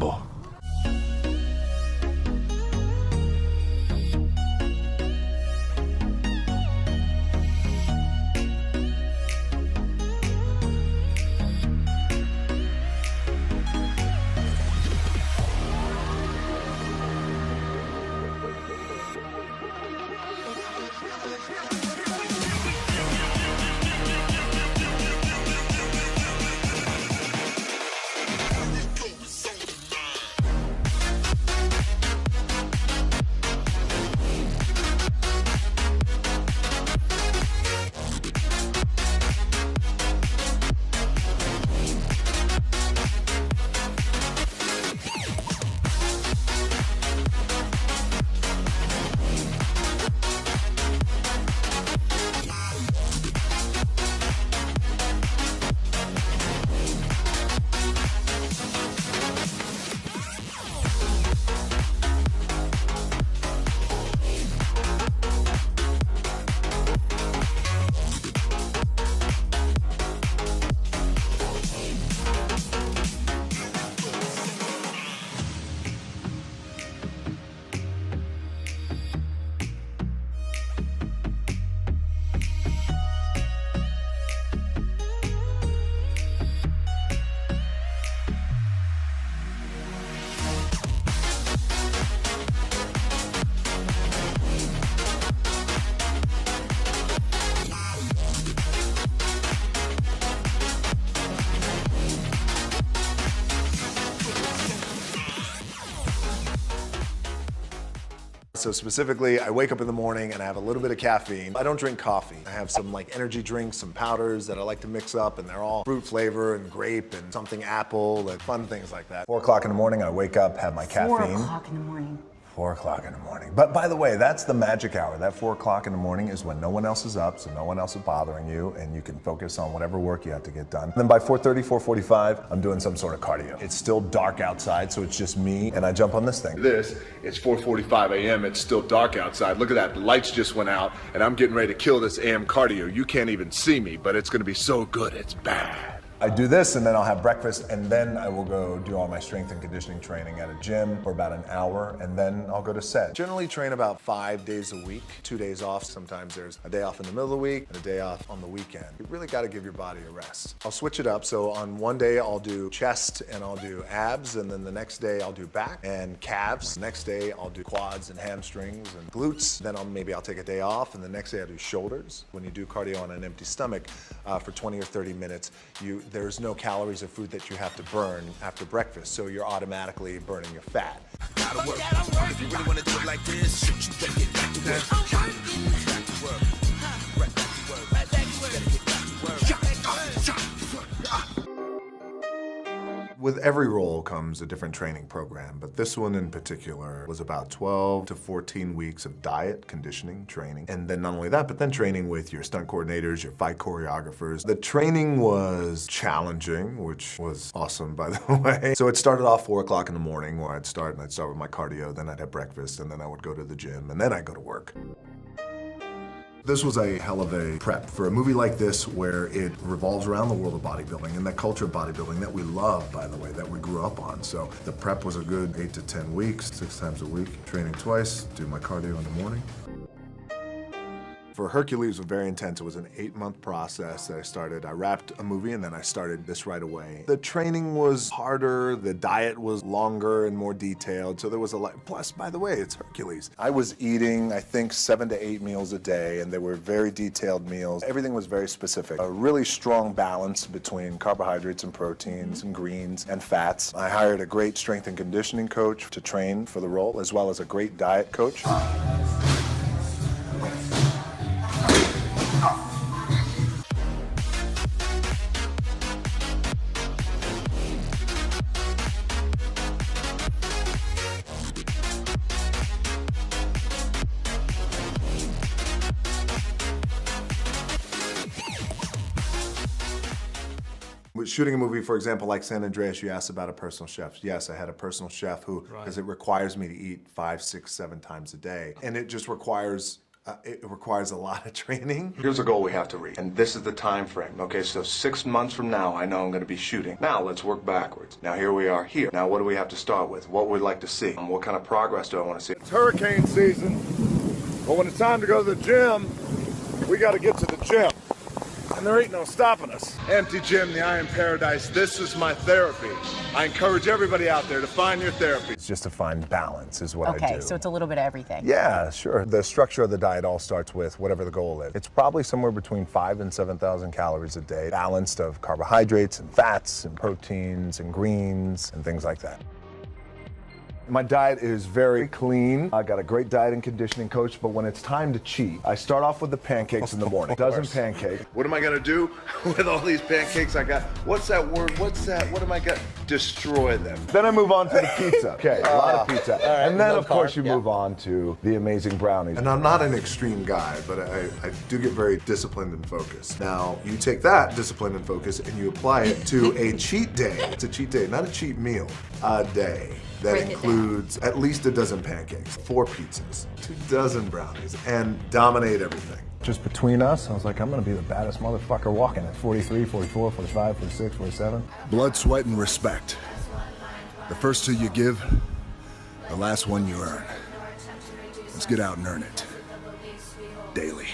incredible. So specifically, I wake up in the morning and I have a little bit of caffeine. I don't drink coffee. I have some like energy drinks, some powders that I like to mix up, and they're all fruit flavor and grape and something apple and fun things like that. 4 o'clock in the morning, I wake up, have my caffeine. 4 o'clock in the morning. 4 o'clock in the morning. But by the way, that's the magic hour. That 4 o'clock in the morning is when no one else is up, so no one else is bothering you, and you can focus on whatever work you have to get done. And then by 4:30, 4:45, I'm doing some sort of cardio. It's still dark outside, so it's just me, and I jump on this thing. It's 4:45 a.m. It's still dark outside. Look at that, the lights just went out, and I'm getting ready to kill this AM cardio. You can't even see me, but it's gonna be so good, it's bad. I do this and then I'll have breakfast and then I will go do all my strength and conditioning training at a gym for about an hour and then I'll go to set. Generally train about 5 days a week, 2 days off. Sometimes there's a day off in the middle of the week and a day off on the weekend. You really got to give your body a rest. I'll switch it up. So on one day I'll do chest and I'll do abs, and then the next day I'll do back and calves. The next day I'll do quads and hamstrings and glutes. Then maybe I'll take a day off, and the next day I'll do shoulders. When you do cardio on an empty stomach for 20 or 30 minutes, there's no calories of food that you have to burn after breakfast, so you're automatically burning your fat. Gotta work. If you really want to do it like this, you better get back to work. Back to work. Right back to work. Right back to work. Better get back to work. With every role comes a different training program, but this one in particular was about 12 to 14 weeks of diet, conditioning, training, and then not only that, but then training with your stunt coordinators, your fight choreographers. The training was challenging, which was awesome, by the way. So it started off 4 o'clock in the morning where I'd start with my cardio, then I'd have breakfast, and then I would go to the gym, and then I'd go to work. This was a hell of a prep for a movie like this where it revolves around the world of bodybuilding and that culture of bodybuilding that we love, by the way, that we grew up on. So the prep was a good 8 to 10 weeks, 6 times a week, training twice, do my cardio in the morning. For Hercules, it was very intense. It was an 8-month process that I started. I wrapped a movie and then I started this right away. The training was harder, the diet was longer and more detailed, so there was a lot. Plus, by the way, it's Hercules. I was eating, I think, 7 to 8 meals a day, and they were very detailed meals. Everything was very specific. A really strong balance between carbohydrates and proteins and greens and fats. I hired a great strength and conditioning coach to train for the role, as well as a great diet coach. Shooting a movie, for example, like San Andreas, you asked about a personal chef. Yes, I had a personal chef who, because it requires me to eat 5, 6, 7 times a day. And it just requires It requires a lot of training. Here's a goal we have to reach, and this is the time frame. Okay, so 6 months from now, I know I'm going to be shooting. Now, let's work backwards. Now, here we are here. Now, what do we have to start with? What would we like to see? What kind of progress do I want to see? It's hurricane season, but when it's time to go to the gym, we got to get to the gym. And there ain't no stopping us. Empty gym, the I Am Paradise. This is my therapy. I encourage everybody out there to find your therapy. It's just to find balance is what I do. Okay, so it's a little bit of everything. Yeah, sure. The structure of the diet all starts with whatever the goal is. It's probably somewhere between 5,000 and 7,000 calories a day, balanced of carbohydrates and fats and proteins and greens and things like that. My diet is very clean. I got a great diet and conditioning coach, but when it's time to cheat, I start off with the pancakes in the morning. Dozen pancakes. What am I gonna do with all these pancakes I got? What's that word? What's that? What am I gonna destroy them? Then I move on to the pizza. Okay, a lot of pizza. right, and then, low of course, carb, you yeah. move on to the amazing brownies. And I'm not an extreme guy, but I do get very disciplined and focused. Now, you take that discipline and focus and you apply it to a cheat day. It's a cheat day, not a cheat meal. A day that Break it includes at least a dozen pancakes, 4 pizzas, 2 dozen brownies, and dominate everything. Just between us, I was like, I'm gonna be the baddest motherfucker walking at 43, 44, 45, 46, 47. Blood, sweat, and respect. The first 2 you give, the last one you earn. Let's get out and earn it. Daily.